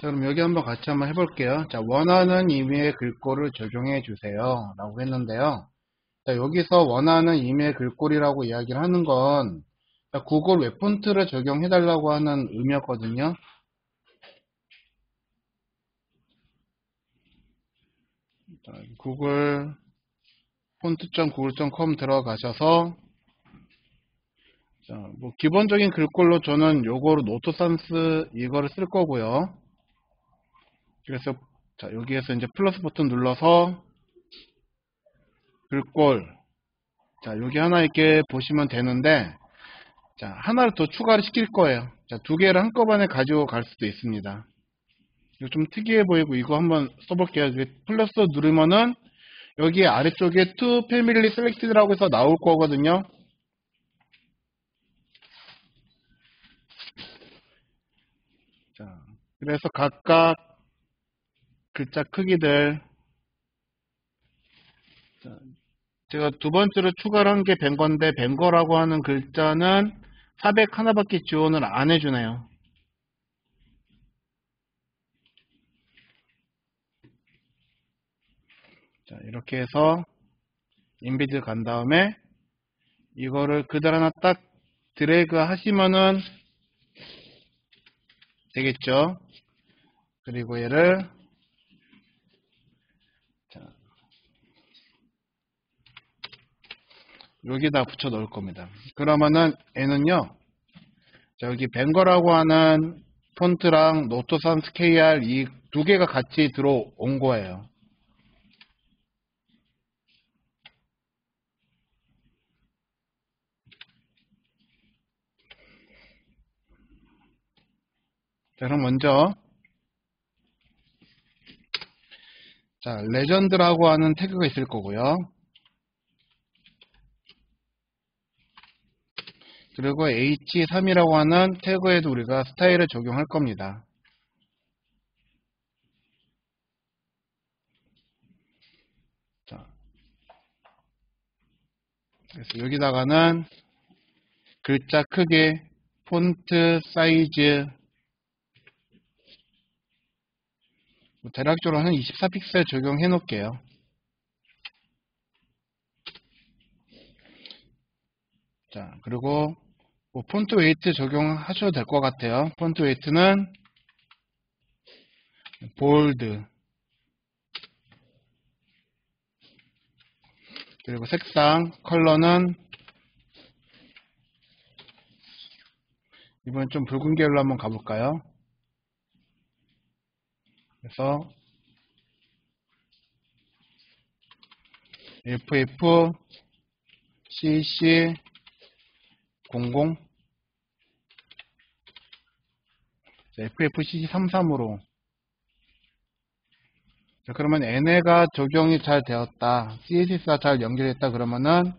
자, 그럼 여기 한번 같이 한번 해볼게요. 자, 원하는 의미의 글꼴을 적용해 주세요. 라고 했는데요. 자, 여기서 원하는 의미의 글꼴이라고 이야기를 하는 건 자, 구글 웹폰트를 적용해 달라고 하는 의미였거든요. 자, 구글 폰트.google.com 들어가셔서 자, 뭐 기본적인 글꼴로 저는 요거로 노트산스 이거를 쓸 거고요. 그래서 자, 여기에서 이제 플러스 버튼 눌러서 글꼴 자, 여기 하나 이렇게 보시면 되는데 자, 하나를 더 추가를 시킬 거예요. 자, 두 개를 한꺼번에 가지고 갈 수도 있습니다. 이거 좀 특이해 보이고 이거 한번 써볼게요. 플러스 누르면은 여기 아래쪽에 to family selected라고 해서 나올 거거든요. 자, 그래서 각각 글자 크기들 자, 제가 두 번째로 추가를 한 게 벵거인데 벵거라고 하는 글자는 400 하나밖에 지원을 안 해주네요. 자, 이렇게 해서 인비드 간 다음에 이거를 그대로 하나 딱 드래그 하시면은 되겠죠. 그리고 얘를 자, 여기다 붙여 넣을 겁니다. 그러면은 얘는요. 자, 여기 벵거라고 하는 폰트랑 노트산스 KR 이 두 개가 같이 들어온 거예요. 자, 그럼 먼저 자, 레전드라고 하는 태그가 있을 거고요. 그리고 H3이라고 하는 태그에도 우리가 스타일을 적용할 겁니다. 자, 그래서 여기다가는 글자 크기, 폰트 사이즈, 대략적으로 한 24픽셀 적용해 놓을게요. 자, 그리고 뭐 폰트 웨이트 적용하셔도 될 것 같아요. 폰트 웨이트는 볼드, 그리고 색상, 컬러는 이번엔 좀 붉은 계열로 한번 가볼까요? 그래서 FFCC00 FFCC33으로 자, 그러면 얘네가 적용이 잘 되었다. CSS가 잘 연결됐다 그러면은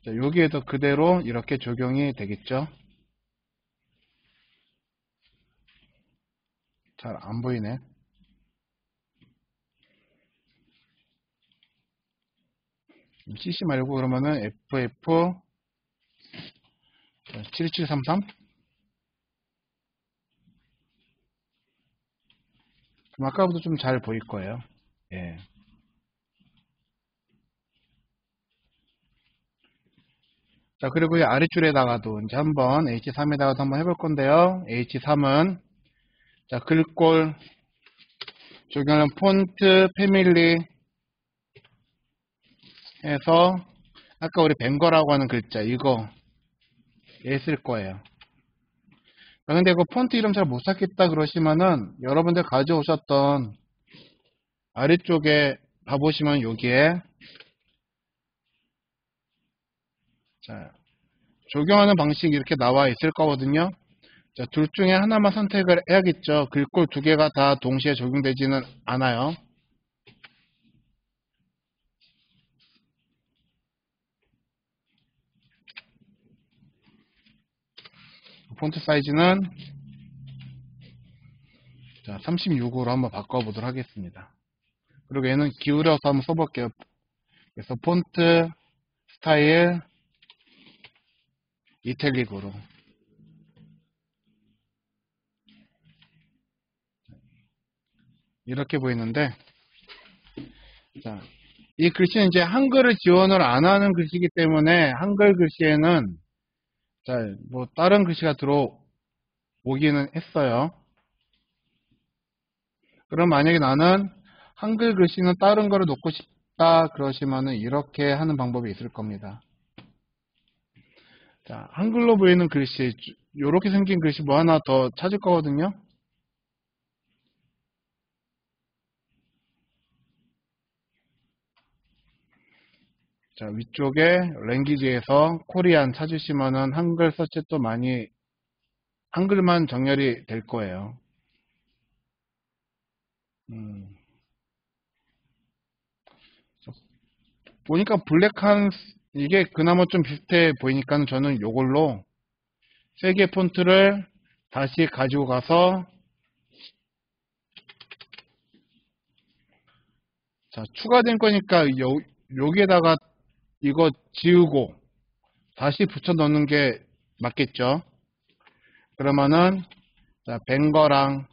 자, 여기에도 그대로 이렇게 적용이 되겠죠. 잘 안 보이네. CC 말고 그러면은 FF 7733 그럼 아까보다 좀 잘 보일 거예요. 예. 자, 그리고 이 아랫줄에다가도 이제 한번 H3에다가도 한번 해볼 건데요. H3은 자, 글꼴 적용하는 폰트 패밀리 해서 아까 우리 벵거라고 하는 글자 이거 얘 쓸 거예요. 근데 그 폰트 이름 잘 못 찾겠다 그러시면은 여러분들 가져오셨던 아래쪽에 봐보시면 여기에 자, 적용하는 방식이 이렇게 나와 있을 거거든요. 자, 둘 중에 하나만 선택을 해야겠죠. 글꼴 두 개가 다 동시에 적용되지는 않아요. 폰트 사이즈는 자, 36으로 한번 바꿔보도록 하겠습니다. 그리고 얘는 기울여서 한번 써볼게요. 그래서 폰트 스타일 이탈릭으로 이렇게 보이는데, 자, 이 글씨는 이제 한글을 지원을 안 하는 글씨이기 때문에 한글 글씨에는 자, 뭐 다른 글씨가 들어오기는 했어요. 그럼 만약에 나는 한글 글씨는 다른 거를 놓고 싶다 그러시면은 이렇게 하는 방법이 있을 겁니다. 자, 한글로 보이는 글씨, 이렇게 생긴 글씨 뭐 하나 더 찾을 거거든요. 자, 위쪽에 랭귀지에서 코리안 찾으시면은 한글 서치 또 많이 한글만 정렬이 될 거예요. 음, 보니까 블랙한 이게 그나마 좀 비슷해 보이니까 저는 요걸로 세 개 폰트를 다시 가지고 가서 자, 추가된 거니까 여기에다가 이거 지우고 다시 붙여 넣는 게 맞겠죠. 그러면은 자, 벵거랑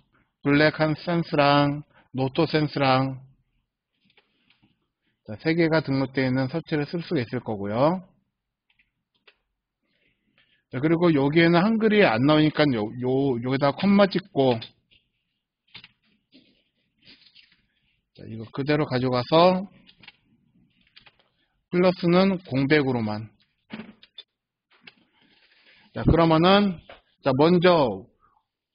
블랙한 센스랑 노토 센스랑 자, 세 개가 등록되어 있는 서치를 쓸 수가 있을 거고요. 자, 그리고 여기에는 한글이 안 나오니까 여기다 콤마 찍고 자, 이거 그대로 가져가서 플러스는 공백으로만. 자, 그러면은 자, 먼저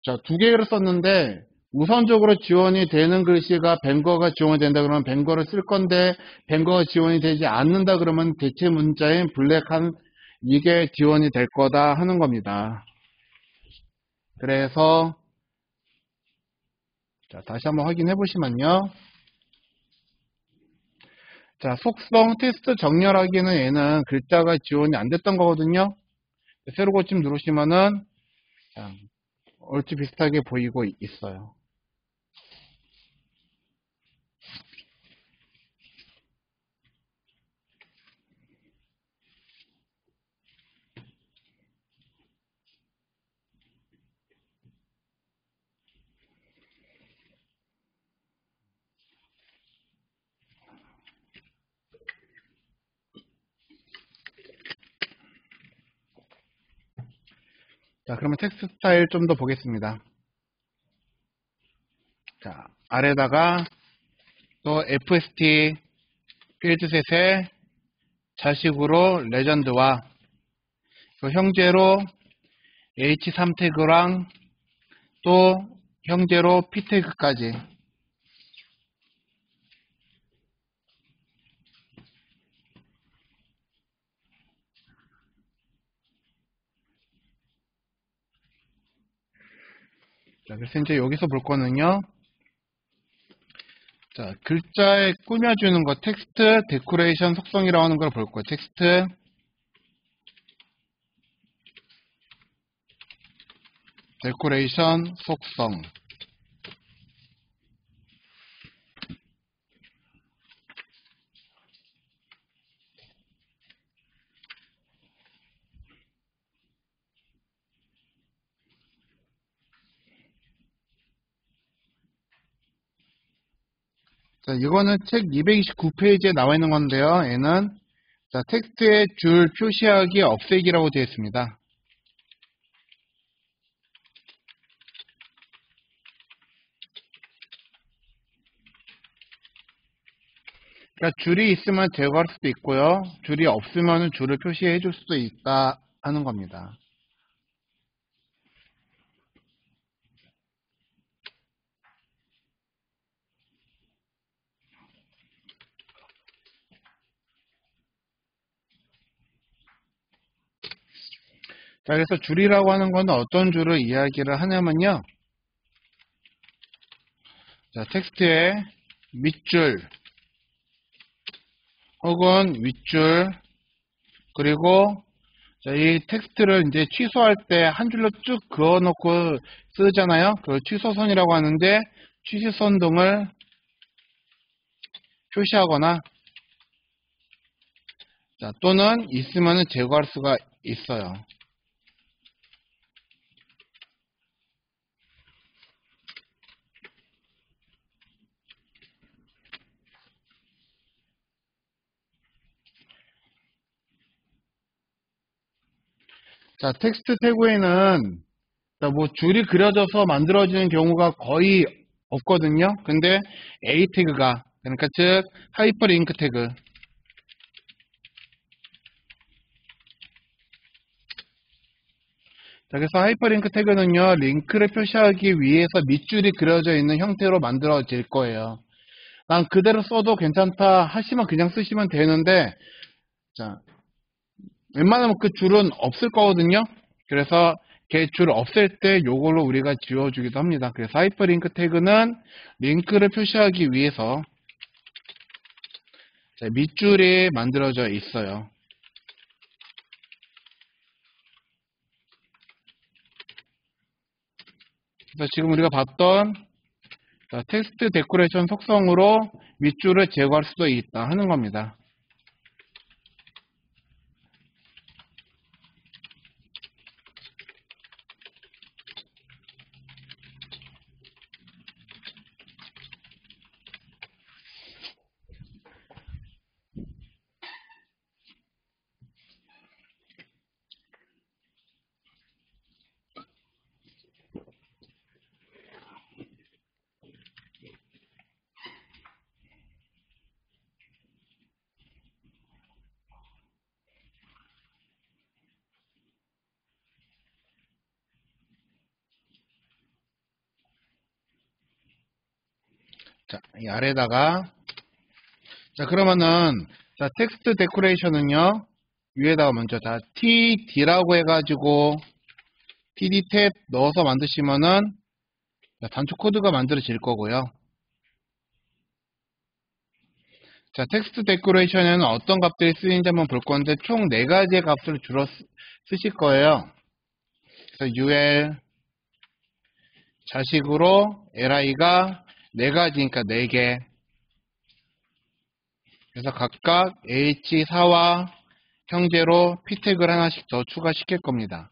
자, 두 개를 썼는데 우선적으로 지원이 되는 글씨가 벵거가 지원이 된다 그러면 벵거를 쓸 건데 벵거가 지원이 되지 않는다 그러면 대체 문자인 블랙한 이게 지원이 될 거다 하는 겁니다. 그래서 자, 다시 한번 확인해 보시면요. 자, 속성 테스트 정렬하기는 얘는 글자가 지원이 안 됐던 거거든요. 새로 고침 누르시면은 자, 얼추 비슷하게 보이고 있어요. 자, 그러면 텍스트 스타일 좀 더 보겠습니다. 자, 아래다가 또 FST 필드셋의 자식으로 레전드와 그 형제로 H3 태그랑 또 형제로 P 태그까지 자, 그래서 이제 여기서 볼 거는요. 자, 글자에 꾸며주는 거 텍스트 데코레이션 속성이라고 하는 걸 볼 거예요. 텍스트 데코레이션 속성 자, 이거는 책 229페이지에 나와 있는 건데요. 얘는 자, 텍스트의 줄 표시하기 없애기라고 되어 있습니다. 그러니까 줄이 있으면 제거할 수도 있고요. 줄이 없으면 줄을 표시해 줄 수도 있다 하는 겁니다. 자, 그래서 줄이라고 하는 건 어떤 줄을 이야기를 하냐면요. 자, 텍스트의 밑줄 혹은 윗줄 그리고 자, 이 텍스트를 이제 취소할 때 한 줄로 쭉 그어놓고 쓰잖아요. 그걸 취소선이라고 하는데 취소선 등을 표시하거나 자, 또는 있으면 제거할 수가 있어요. 자, 텍스트 태그에는 뭐 줄이 그려져서 만들어지는 경우가 거의 없거든요. 근데 A 태그가, 그러니까 즉 하이퍼링크 태그. 자, 그래서 하이퍼링크 태그는요, 링크를 표시하기 위해서 밑줄이 그려져 있는 형태로 만들어질 거예요. 난 그대로 써도 괜찮다 하시면 그냥 쓰시면 되는데, 자, 웬만하면 그 줄은 없을 거거든요. 그래서 걔 줄 없앨 때 요걸로 우리가 지워주기도 합니다. 그래서 하이퍼링크 태그는 링크를 표시하기 위해서 밑줄이 만들어져 있어요. 그래서 지금 우리가 봤던 텍스트 데코레이션 속성으로 밑줄을 제거할 수도 있다 하는 겁니다. 자, 이 아래다가 그러면은 텍스트 데코레이션은요, 위에다가 먼저 TD라고 해가지고 TD 탭 넣어서 만드시면은 단축 코드가 만들어질 거고요. 자, 텍스트 데코레이션에는 어떤 값들이 쓰이는지 한번 볼 건데 총 4가지의 값을 주로 쓰실 거예요. 그래서 ul 자식으로 li가 4가지니까 4개. 그래서 각각 h4와 형제로 p 태그를 하나씩 더 추가시킬 겁니다.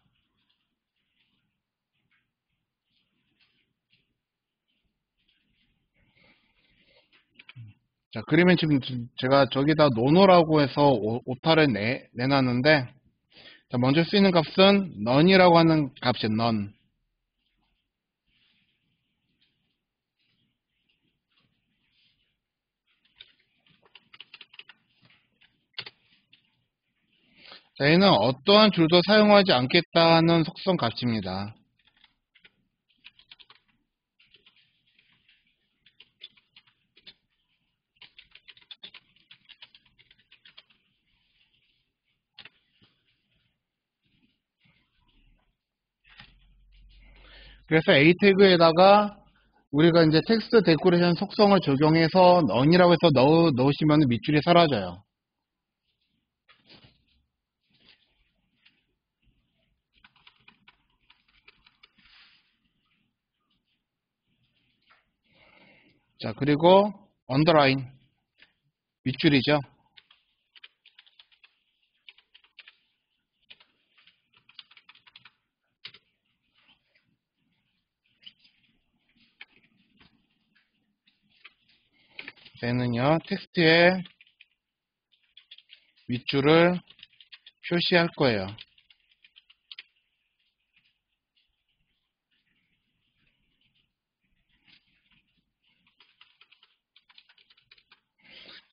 자, 그러면 지금 제가 저기다 노노라고 해서 오타를 내놨는데, 자, 먼저 쓰이는 값은 none이라고 하는 값이에요. none. 자, 얘는 어떠한 줄도 사용하지 않겠다는 속성 값입니다. 그래서 A 태그에다가 우리가 이제 텍스트 데코레이션 속성을 적용해서 none이라고 해서 넣으시면 밑줄이 사라져요. 자, 그리고 underline 밑줄이죠. 얘는요, 텍스트에 밑줄을 표시할 거예요.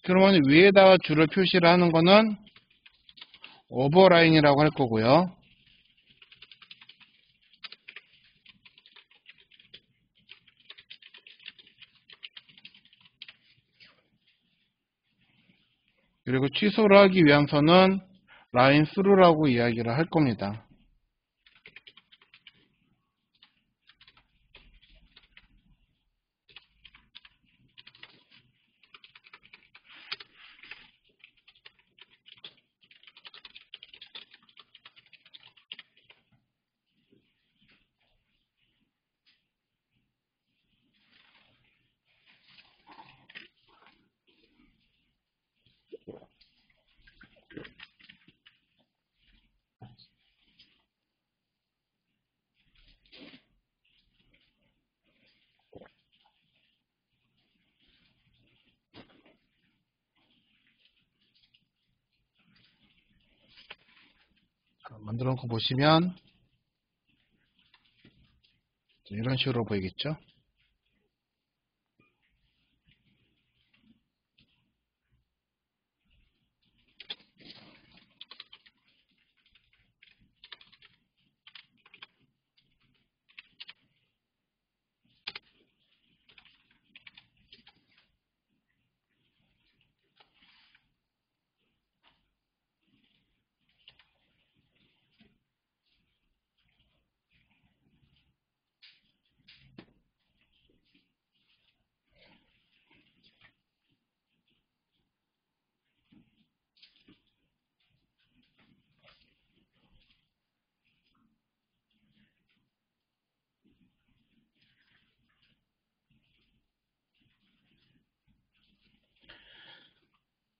그러면 위에다가 줄을 표시를 하는 거는 오버라인이라고 할 거고요. 그리고 취소를 하기 위함서는 라인 스루라고 이야기를 할 겁니다. 만들어 놓고 보시면 이런 식으로 보이겠죠?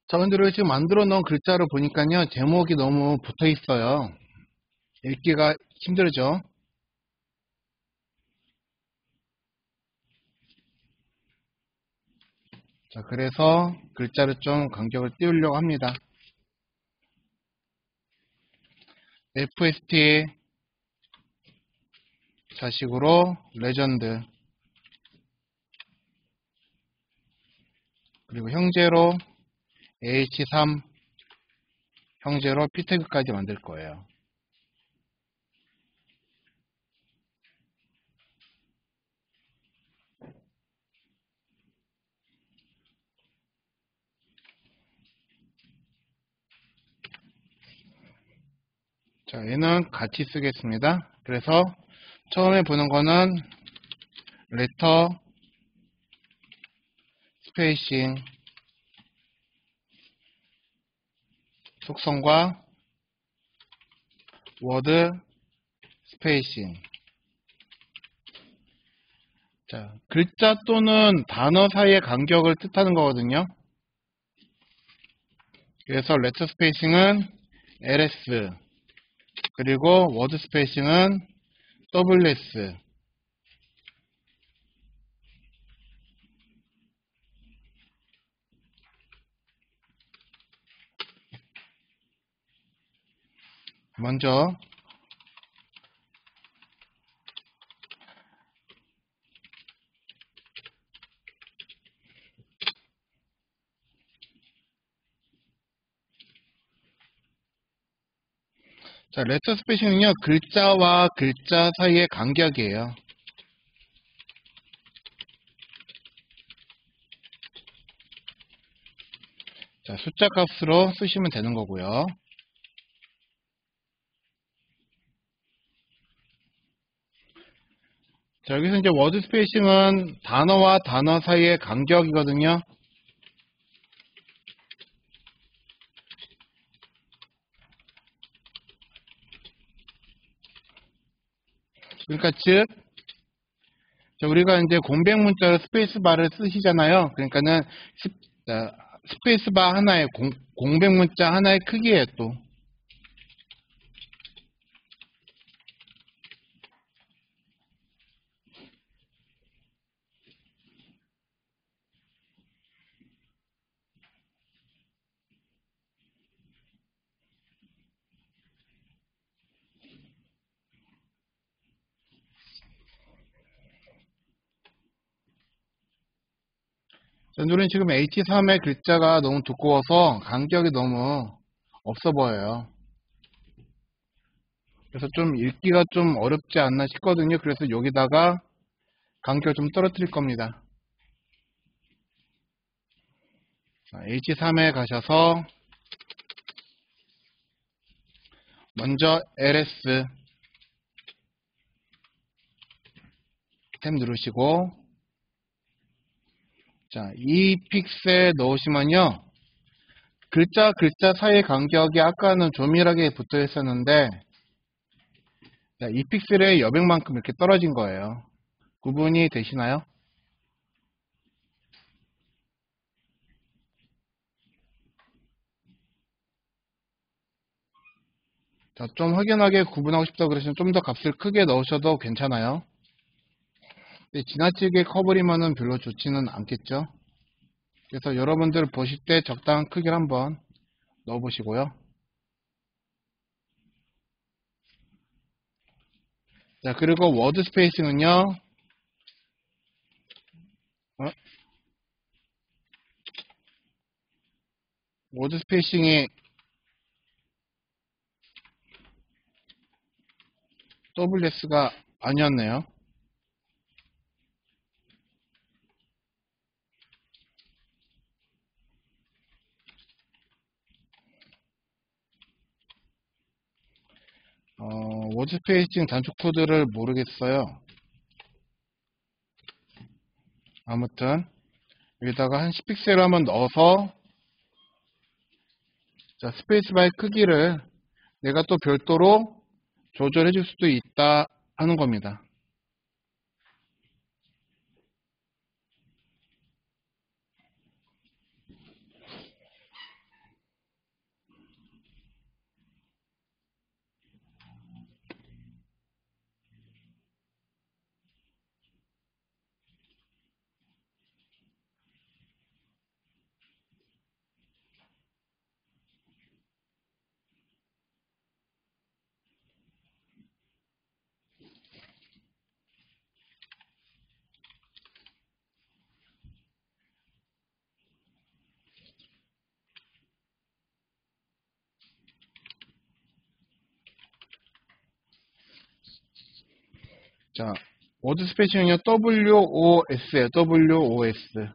자, 근데 우리가 지금 만들어 놓은 글자를 보니까요, 제목이 너무 붙어 있어요. 읽기가 힘들죠? 자, 그래서 글자를 좀 간격을 띄우려고 합니다. FST 자식으로 레전드, 그리고 형제로 H3, 형제로 P태그까지 만들 거예요. 자, 얘는 같이 쓰겠습니다. 그래서 처음에 보는 거는 레터 스페이싱 속성과 워드 스페이싱. 자, 글자 또는 단어 사이의 간격을 뜻하는 거거든요. 그래서 레터 스페이싱은 ls, 그리고 워드 스페이싱은 ws. 먼저 자, 레터 스페이싱은요, 글자와 글자 사이의 간격이에요. 자, 숫자 값으로 쓰시면 되는 거고요. 자, 여기서 이제 워드 스페이싱은 단어와 단어 사이의 간격이거든요. 그러니까 즉, 자, 우리가 이제 공백 문자로 스페이스바를 쓰시잖아요. 그러니까는 스페이스바 하나의 공백 문자 하나의 크기예요, 또. 자, 우리는 지금 H3의 글자가 너무 두꺼워서 간격이 너무 없어 보여요. 그래서 좀 읽기가 좀 어렵지 않나 싶거든요. 그래서 여기다가 간격을 좀 떨어뜨릴 겁니다. 자, H3에 가셔서 먼저 ls 탭 누르시고, 자, 이 픽셀 넣으시면요, 글자 사이의 간격이 아까는 조밀하게 붙어 있었는데, 자, 이 픽셀의 여백만큼 이렇게 떨어진 거예요. 구분이 되시나요? 자, 좀 확연하게 구분하고 싶다 그러시면 좀 더 값을 크게 넣으셔도 괜찮아요. 근데 지나치게 커버리면은 별로 좋지는 않겠죠. 그래서 여러분들 보실 때 적당한 크기를 한번 넣어보시고요. 자, 그리고 워드 스페이싱은요, 워드 스페이싱이 WS가 아니었네요. 워드 스페이싱 단축 코드를 모르겠어요. 아무튼 여기다가 한 10픽셀을 한번 넣어서, 자, 스페이스바의 크기를 내가 또 별도로 조절해 줄 수도 있다 하는 겁니다. 자, 워드 스페이싱은요, WOS예요. WOS.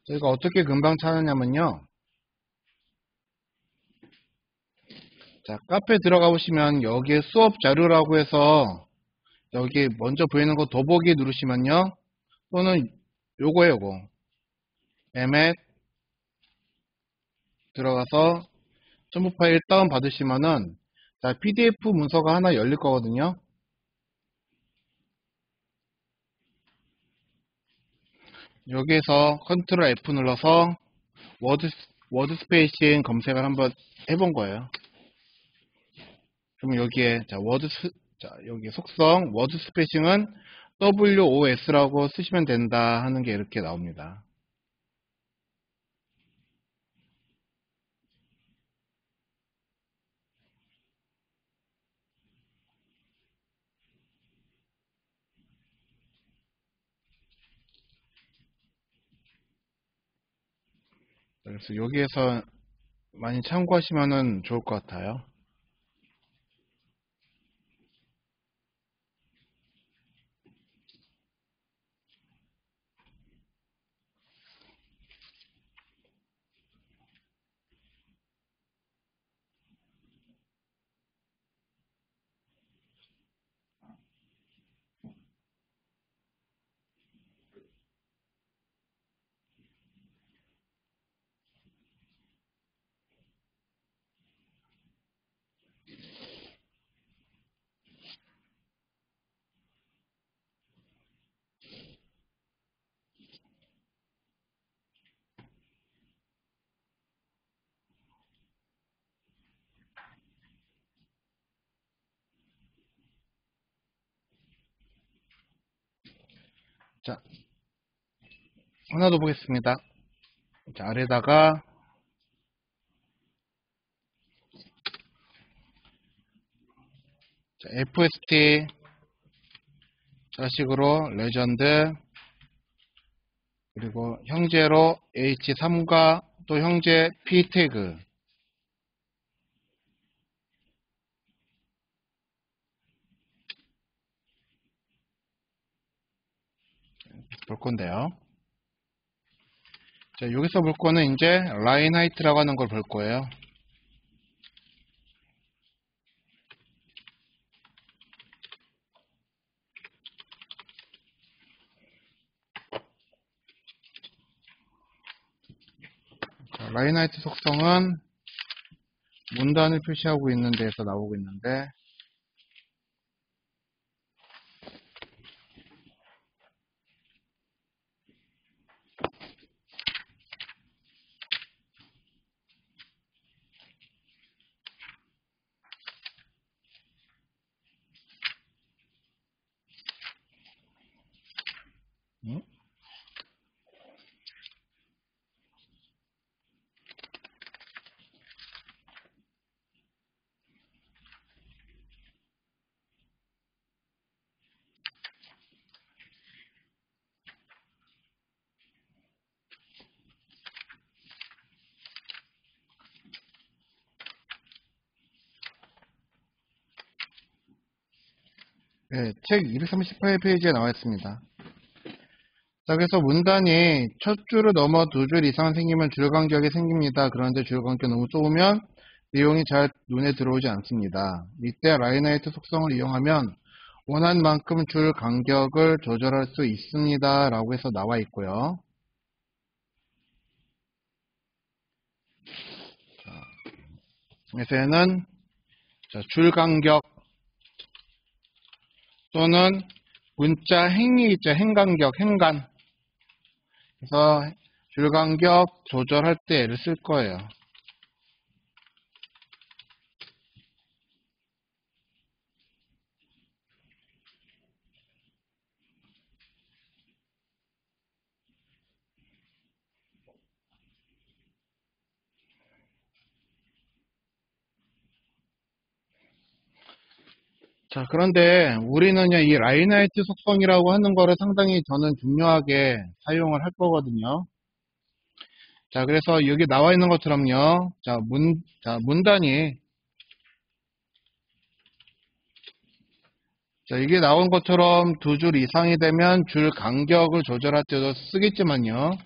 저희가 어떻게 금방 찾느냐면요. 자, 카페 들어가 보시면 여기에 수업 자료라고 해서 여기 먼저 보이는 거 더보기 누르시면요. 또는 요거예요, 요거. 엠에 들어가서 첨부 파일 다운 받으시면은, 자, PDF 문서가 하나 열릴 거거든요. 여기에서 컨트롤 F 눌러서 워드 스페이싱 검색을 한번 해본 거예요. 그러면 여기에 자, 여기 속성 워드 스페이싱은 WOS라고 쓰시면 된다 하는 게 이렇게 나옵니다. 그래서 여기에서 많이 참고하시면 좋을 것 같아요. 자, 하나 더 보겠습니다. 자, 아래다가 자, FST 자식으로 레전드, 그리고 형제로 H3과 또 형제 P 태그 볼 건데요. 자, 여기서 볼 거는 이제 라인 하이트라고 하는 걸 볼 거예요. 자, 라인 하이트 속성은 문단을 표시하고 있는 데에서 나오고 있는데, 네, 책 238페이지에 나와 있습니다. 자, 그래서 문단이 첫 줄을 넘어 두 줄 이상 생기면 줄 간격이 생깁니다. 그런데 줄 간격이 너무 좁으면 내용이 잘 눈에 들어오지 않습니다. 이때 라인하이트 속성을 이용하면 원하는 만큼 줄 간격을 조절할 수 있습니다. 라고 해서 나와 있고요. 에서는 줄 간격 또는 문자 행이 있죠. 행간격, 행간. 그래서 줄 간격 조절할 때 얘를 쓸 거예요. 자, 그런데 우리는요, 이 라인하이트 속성이라고 하는 거를 상당히 저는 중요하게 사용을 할 거거든요. 자, 그래서 여기 나와 있는 것처럼요, 문단이, 자, 이게 나온 것처럼 두 줄 이상이 되면 줄 간격을 조절할 때도 쓰겠지만요.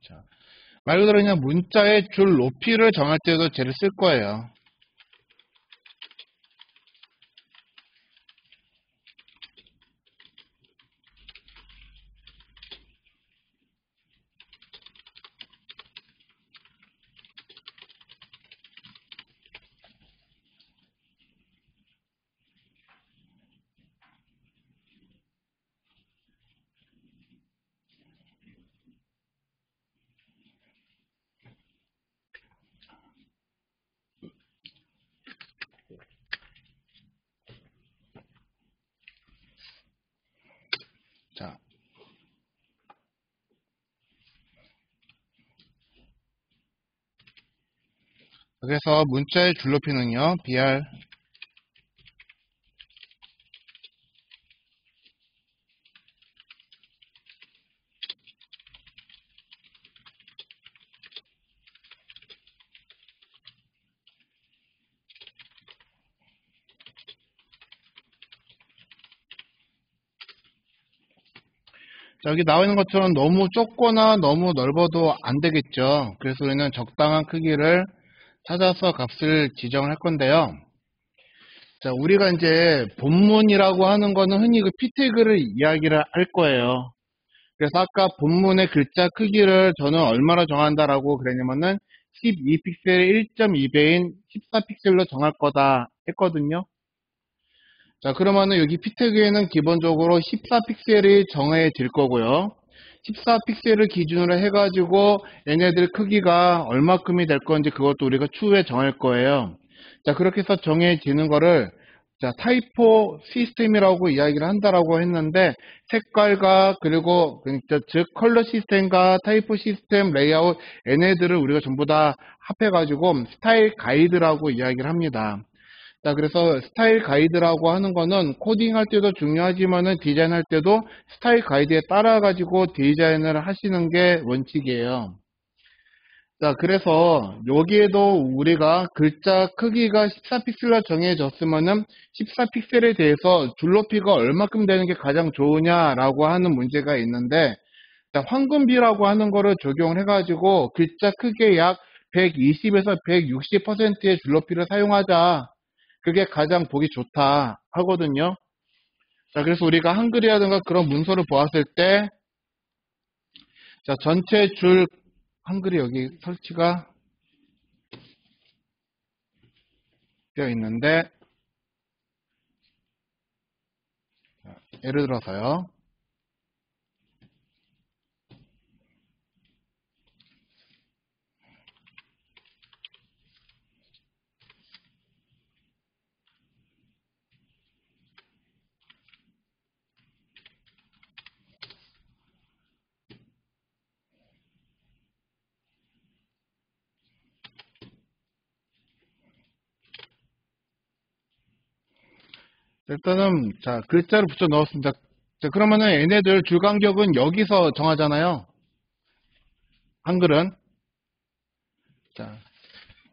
자, 말 그대로 그냥 문자의 줄 높이를 정할 때도 쟤를 쓸 거예요. 자, 그래서 문자의 줄 높이는요, BR. 자, 여기 나와 있는 것처럼 너무 좁거나 너무 넓어도 안 되겠죠. 그래서 우리는 적당한 크기를 찾아서 값을 지정을 할 건데요. 자, 우리가 이제 본문이라고 하는 거는 흔히 그 피태그를 이야기를 할 거예요. 그래서 아까 본문의 글자 크기를 저는 얼마나 정한다라고 그랬냐면은 12픽셀의 1.2배인 14픽셀로 정할 거다 했거든요. 자, 그러면은 여기 피태그에는 기본적으로 14픽셀이 정해질 거고요. 14픽셀을 기준으로 해가지고 얘네들 크기가 얼마큼이 될 건지 그것도 우리가 추후에 정할 거예요. 자, 그렇게 해서 정해지는 거를 자, 타이포 시스템이라고 이야기를 한다라고 했는데 색깔과 그리고 그러니까 즉 컬러 시스템과 타이포 시스템 레이아웃 얘네들을 우리가 전부 다 합해가지고 스타일 가이드라고 이야기를 합니다. 자, 그래서 스타일 가이드라고 하는 거는 코딩할 때도 중요하지만은 디자인할 때도 스타일 가이드에 따라 가지고 디자인을 하시는 게 원칙이에요. 자, 그래서 여기에도 우리가 글자 크기가 14픽셀로 정해졌으면은 14픽셀에 대해서 줄 높이가 얼마큼 되는 게 가장 좋으냐라고 하는 문제가 있는데, 자, 황금비라고 하는 거를 적용을 해가지고 글자 크기의 약 120에서 160%의 줄 높이를 사용하자. 그게 가장 보기 좋다 하거든요. 자, 그래서 우리가 한글이라든가 그런 문서를 보았을 때, 자, 전체 줄, 한글이 여기 설치가 되어 있는데, 예를 들어서요. 일단은, 자, 글자를 붙여 넣었습니다. 자, 그러면은 얘네들 줄 간격은 여기서 정하잖아요. 한글은. 자,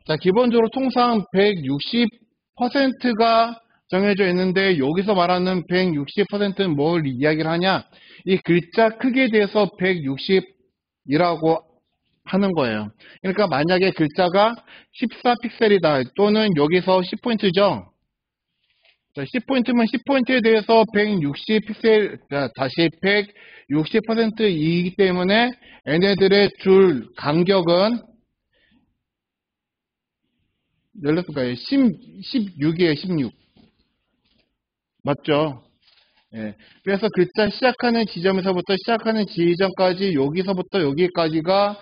자, 기본적으로 통상 160%가 정해져 있는데 여기서 말하는 160%는 뭘 이야기를 하냐? 이 글자 크기에 대해서 160이라고 하는 거예요. 그러니까 만약에 글자가 14픽셀이다 또는 여기서 10포인트죠. 자, 10포인트면 10포인트에 대해서 160픽셀, 다시 160%이기 때문에 얘네들의 줄 간격은 열렸을까요? 16이에요, 16. 맞죠? 예. 그래서 글자 시작하는 지점에서부터 시작하는 지점까지 여기서부터 여기까지가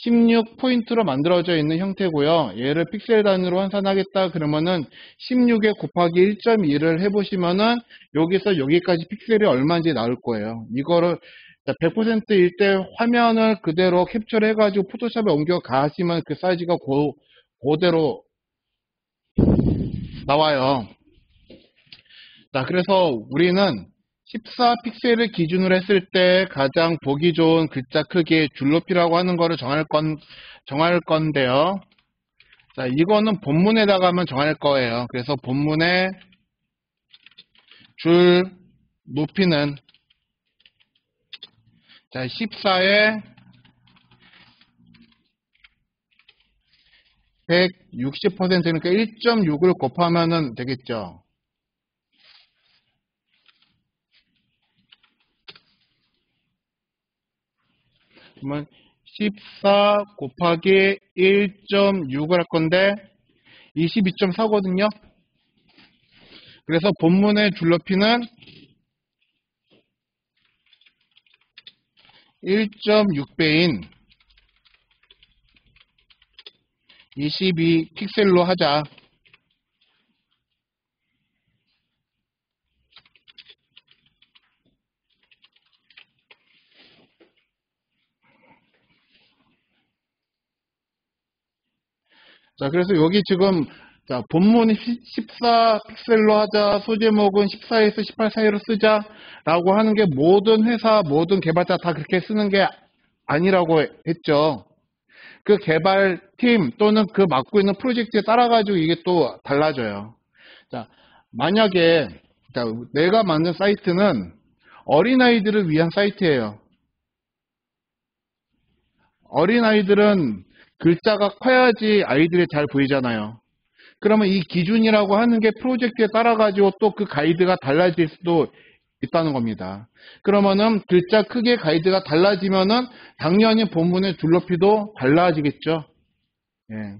16포인트로 만들어져 있는 형태고요. 얘를 픽셀 단위로 환산하겠다 그러면은 16에 곱하기 1.2를 해보시면은 여기서 여기까지 픽셀이 얼마인지 나올 거예요. 이거를 100%일 때 화면을 그대로 캡처를 해가지고 포토샵에 옮겨 가시면 그 사이즈가 그대로 나와요. 자, 그래서 우리는 14픽셀을 기준으로 했을 때 가장 보기 좋은 글자 크기 줄 높이라고 하는 거를 정할 건데요. 자, 이거는 본문에다가만 정할 거예요. 그래서 본문의 줄 높이는 자, 14에 160%니까 1.6을 곱하면 되겠죠. 그러면 14 곱하기 1.6을 할 건데 22.4거든요. 그래서 본문의 줄 높이는 1.6배인 22픽셀로 하자. 자, 그래서 여기 지금 자, 본문이 14픽셀로 하자, 소제목은 14에서 18 사이로 쓰자 라고 하는 게 모든 회사, 모든 개발자 다 그렇게 쓰는 게 아니라고 했죠. 그 개발팀 또는 그 맡고 있는 프로젝트에 따라가지고 이게 또 달라져요. 자, 만약에 자, 내가 만든 사이트는 어린아이들을 위한 사이트예요. 어린아이들은 글자가 커야지 아이들이 잘 보이잖아요. 그러면 이 기준이라고 하는 게 프로젝트에 따라가지고 또 그 가이드가 달라질 수도 있다는 겁니다. 그러면은 글자 크기의 가이드가 달라지면은 당연히 본문의 줄 높이도 달라지겠죠. 예.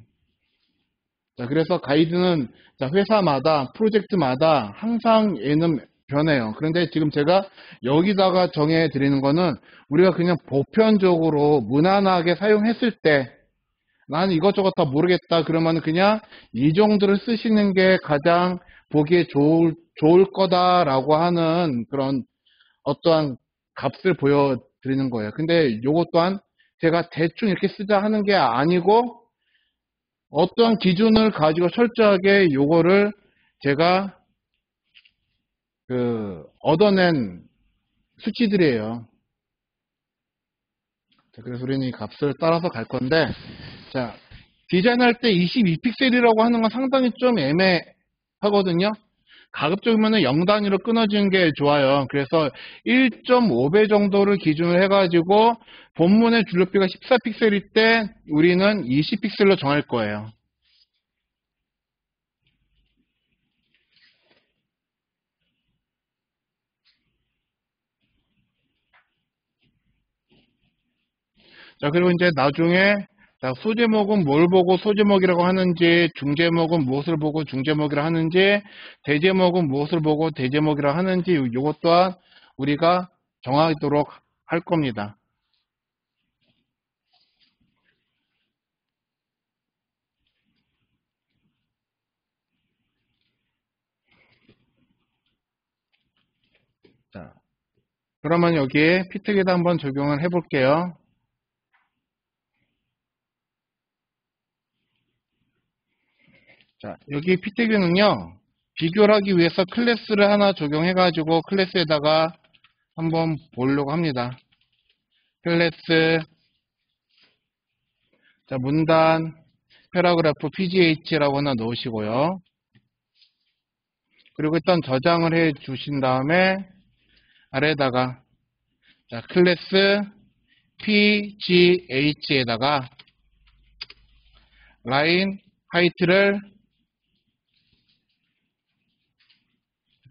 자, 그래서 가이드는 자, 회사마다, 프로젝트마다 항상 얘는 변해요. 그런데 지금 제가 여기다가 정해 드리는 거는 우리가 그냥 보편적으로 무난하게 사용했을 때 나는 이것저것 다 모르겠다 그러면 그냥 이 정도를 쓰시는 게 가장 보기에 좋을 거다라고 하는 그런 어떠한 값을 보여드리는 거예요. 근데 요것 또한 제가 대충 이렇게 쓰자 하는 게 아니고 어떠한 기준을 가지고 철저하게 요거를 제가 얻어낸 수치들이에요. 자, 그래서 우리는 이 값을 따라서 갈 건데 자, 디자인할 때 22픽셀이라고 하는 건 상당히 좀 애매하거든요. 가급적이면 0단위로 끊어지는 게 좋아요. 그래서 1.5배 정도를 기준으로 해가지고 본문의 줄 높이가 14픽셀일 때 우리는 20픽셀로 정할 거예요. 자, 그리고 이제 나중에 자, 소제목은 뭘 보고 소제목이라고 하는지, 중제목은 무엇을 보고 중제목이라 하는지, 대제목은 무엇을 보고 대제목이라 하는지 이것 또한 우리가 정하도록 할 겁니다. 자, 그러면 여기에 피트에다 한번 적용을 해볼게요. 자, 여기 피트는요 비교를 하기 위해서 클래스를 하나 적용해가지고 클래스에다가 한번 보려고 합니다. 클래스, 자, 문단, 패러그래프 pgh라고 하나 넣으시고요. 그리고 일단 저장을 해 주신 다음에 아래에다가 자, 클래스 pgh에다가 라인 하이트를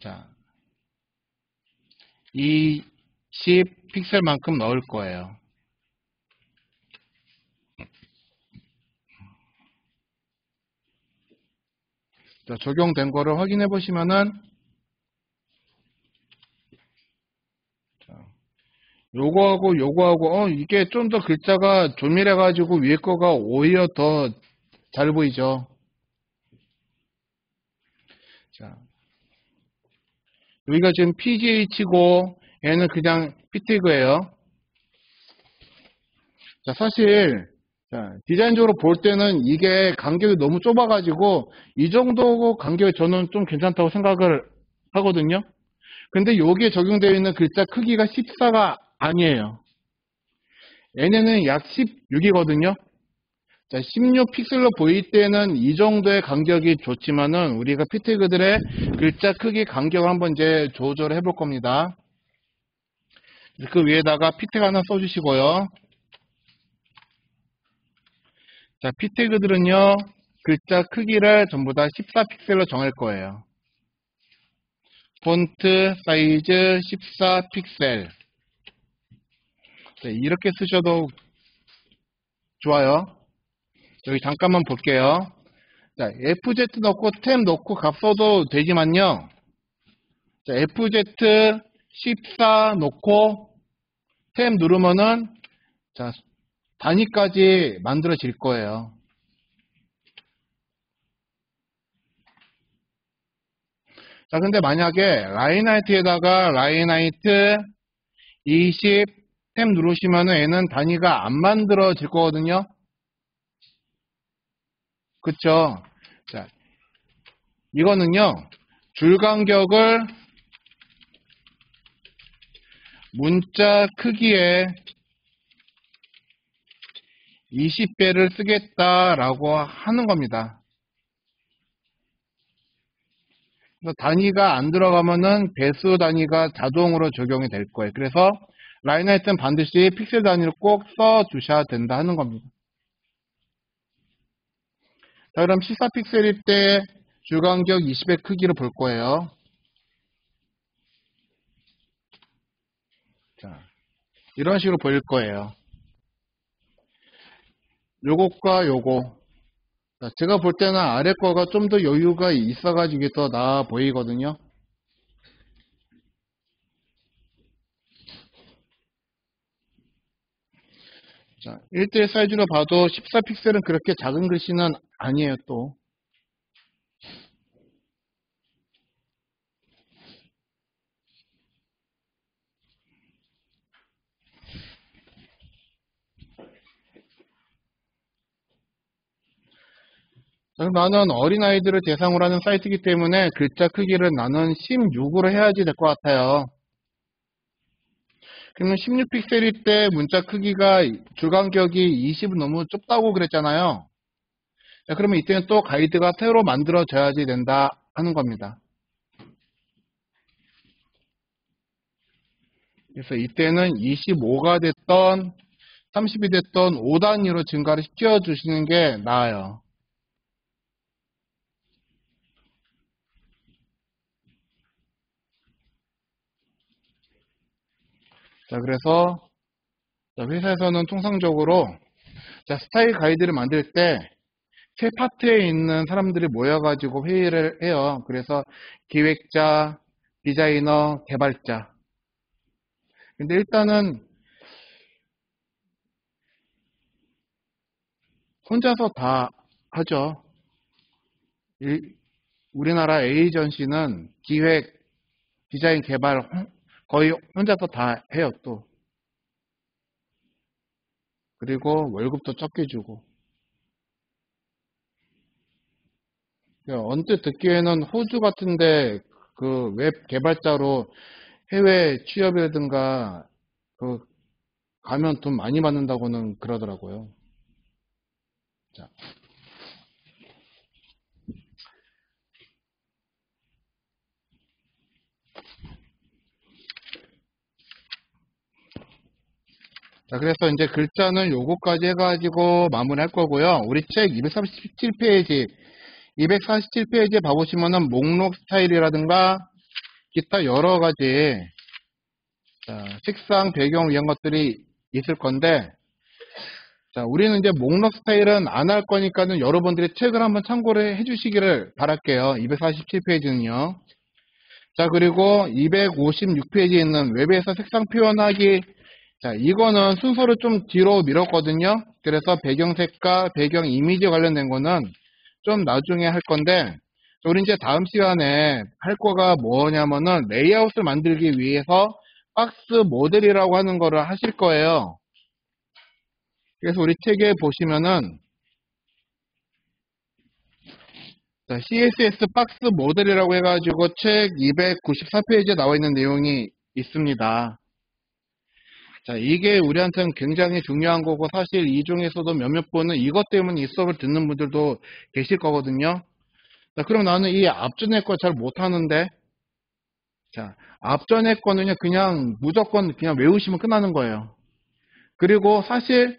자, 20 픽셀만큼 넣을 거예요. 자, 적용된 거를 확인해 보시면은 요거하고 요거하고 이게 좀 더 글자가 조밀해 가지고 위에 거가 오히려 더 잘 보이죠. 자, 여기가 지금 pgh고 얘는 그냥 ptag예요. 자, 사실 자, 디자인적으로 볼 때는 이게 간격이 너무 좁아 가지고 이 정도 간격이 저는 좀 괜찮다고 생각을 하거든요. 근데 여기에 적용되어 있는 글자 크기가 14가 아니에요. 얘네는 약 16이거든요. 자, 16 픽셀로 보일 때는 이 정도의 간격이 좋지만은 우리가 ptag들의 글자 크기 간격을 한번 이제 조절해 볼 겁니다. 그 위에다가 ptag 하나 써주시고요. 자, ptag들은요, 글자 크기를 전부 다 14 픽셀로 정할 거예요. 폰트 사이즈 14 픽셀. 네, 이렇게 쓰셔도 좋아요. 여기 잠깐만 볼게요. 자, FZ 넣고 템 넣고 값 써도 되지만요. 자, FZ 14 넣고 템 누르면은 자, 단위까지 만들어질 거예요. 자, 근데 만약에 라인하이트에다가 라인하이트 20 템 누르시면은 얘는 단위가 안 만들어질 거거든요. 그쵸? 자, 이거는요, 줄 간격을 문자 크기에 20배를 쓰겠다라고 하는 겁니다. 그래서 단위가 안 들어가면은 배수 단위가 자동으로 적용이 될 거예요. 그래서 라인 하이트는 반드시 픽셀 단위를 꼭 써 주셔야 된다 하는 겁니다. 자, 그럼 14픽셀일 때 줄간격 20의 크기를 볼 거예요. 자, 이런 식으로 보일 거예요. 요것과 요거. 자, 제가 볼 때는 아래 거가 좀 더 여유가 있어가지고 더 나아 보이거든요. 자, 1대1 사이즈로 봐도 14픽셀은 그렇게 작은 글씨는 아니에요, 또. 자, 나는 어린아이들을 대상으로 하는 사이트이기 때문에 글자 크기를 나는 16으로 해야지 될 것 같아요. 그러면 16픽셀일 때 문자 크기가 줄간격이 20은 너무 좁다고 그랬잖아요. 자, 그러면 이때는 또 가이드가 새로 만들어져야지 된다 하는 겁니다. 그래서 이때는 25가 됐던 30이 됐던 5단위로 증가를 시켜주시는 게 나아요. 자, 그래서 회사에서는 통상적으로 스타일 가이드를 만들 때 세 파트에 있는 사람들이 모여가지고 회의를 해요. 그래서 기획자, 디자이너, 개발자. 근데 일단은 혼자서 다 하죠. 우리나라 에이전시는 기획, 디자인, 개발 거의 혼자서 다 해요, 또. 그리고 월급도 적게 주고. 언뜻 듣기에는 호주 같은데 그 웹 개발자로 해외 취업이라든가 그 가면 돈 많이 받는다고는 그러더라고요. 자, 그래서 이제 글자는 요거까지 해가지고 마무리할 거고요. 우리 책 247페이지, 247페이지에 봐보시면은 목록 스타일이라든가 기타 여러 가지 색상, 배경 이런 것들이 있을 건데, 자, 우리는 이제 목록 스타일은 안 할 거니까는 여러분들이 책을 한번 참고를 해주시기를 바랄게요. 247페이지는요. 자, 그리고 256페이지에 있는 웹에서 색상 표현하기. 자, 이거는 순서를 좀 뒤로 밀었거든요. 그래서 배경 색깔, 배경 이미지 관련된 거는 좀 나중에 할 건데, 우리 이제 다음 시간에 할 거가 뭐냐면은 레이아웃을 만들기 위해서 박스 모델이라고 하는 거를 하실 거예요. 그래서 우리 책에 보시면은 CSS 박스 모델이라고 해가지고 책 294페이지에 나와 있는 내용이 있습니다. 자, 이게 우리한테는 굉장히 중요한 거고, 사실 이 중에서도 몇몇 분은 이것 때문에 이 수업을 듣는 분들도 계실 거거든요. 자, 그럼 나는 이 앞전에 거 잘 못하는데, 자, 앞전에 거는요, 그냥 무조건 그냥 외우시면 끝나는 거예요. 그리고 사실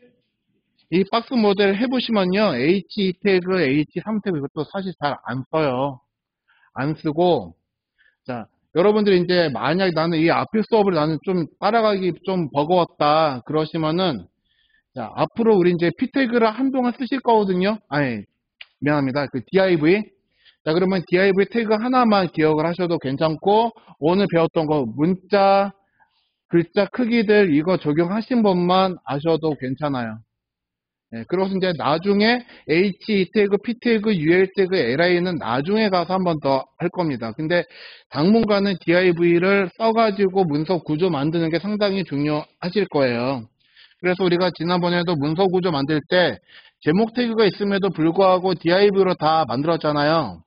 이 박스 모델 해보시면요, H2 태그, H3 태그 이것도 사실 잘 안 써요. 안 쓰고, 자, 여러분들이 이제 만약 나는 이 앞에 수업을 나는 좀 따라가기 좀 버거웠다 그러시면은, 자, 앞으로 우리 이제 P 태그를 한동안 쓰실 거거든요. 아니, 미안합니다. 그 div. 자, 그러면 div 태그 하나만 기억을 하셔도 괜찮고, 오늘 배웠던 거 문자, 글자 크기들 이거 적용하신 것만 아셔도 괜찮아요. 네, 그리고 이제 나중에 H 태그, P 태그, UL 태그, LI는 나중에 가서 한 번 더 할 겁니다. 근데 당분간은 div를 써가지고 문서 구조 만드는 게 상당히 중요하실 거예요. 그래서 우리가 지난번에도 문서 구조 만들 때 제목 태그가 있음에도 불구하고 div로 다 만들었잖아요.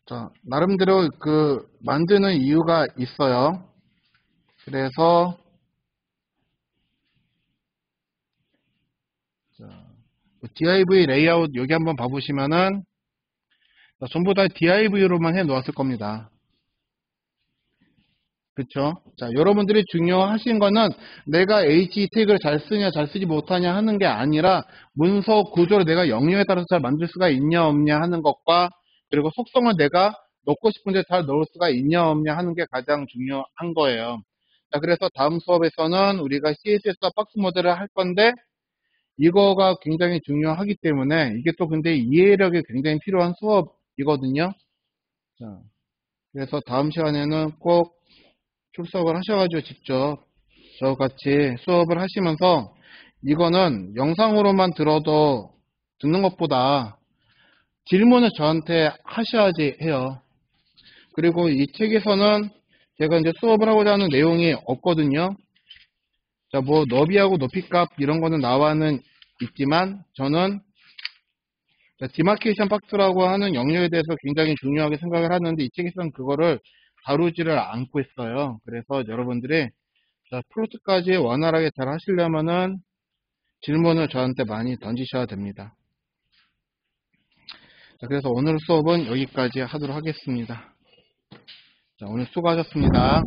자, 나름대로 그 만드는 이유가 있어요. 그래서 div 레이아웃 여기 한번 봐보시면은 전부 다 div로만 해 놓았을 겁니다. 그쵸? 자, 여러분들이 중요하신 거는 내가 H 태그를 잘 쓰냐 잘 쓰지 못하냐 하는 게 아니라 문서 구조를 내가 영역에 따라서 잘 만들 수가 있냐 없냐 하는 것과 그리고 속성을 내가 넣고 싶은데 잘 넣을 수가 있냐 없냐 하는 게 가장 중요한 거예요. 자, 그래서 다음 수업에서는 우리가 CSS와 박스 모델을 할 건데 이거가 굉장히 중요하기 때문에 이게 또 근데 이해력이 굉장히 필요한 수업이거든요. 자, 그래서 다음 시간에는 꼭 출석을 하셔가지고 직접 저같이 수업을 하시면서 이거는 영상으로만 들어도 듣는 것보다 질문을 저한테 하셔야지 해요. 그리고 이 책에서는 제가 이제 수업을 하고자 하는 내용이 없거든요. 자, 뭐 너비하고 높이값 이런 거는 나와는 있지만 저는 디마케이션 박스라고 하는 영역에 대해서 굉장히 중요하게 생각을 하는데 이 책에서는 그거를 다루지를 않고 있어요. 그래서 여러분들이 플로트까지 원활하게 잘 하시려면은 질문을 저한테 많이 던지셔야 됩니다. 자, 그래서 오늘 수업은 여기까지 하도록 하겠습니다. 자, 오늘 수고하셨습니다.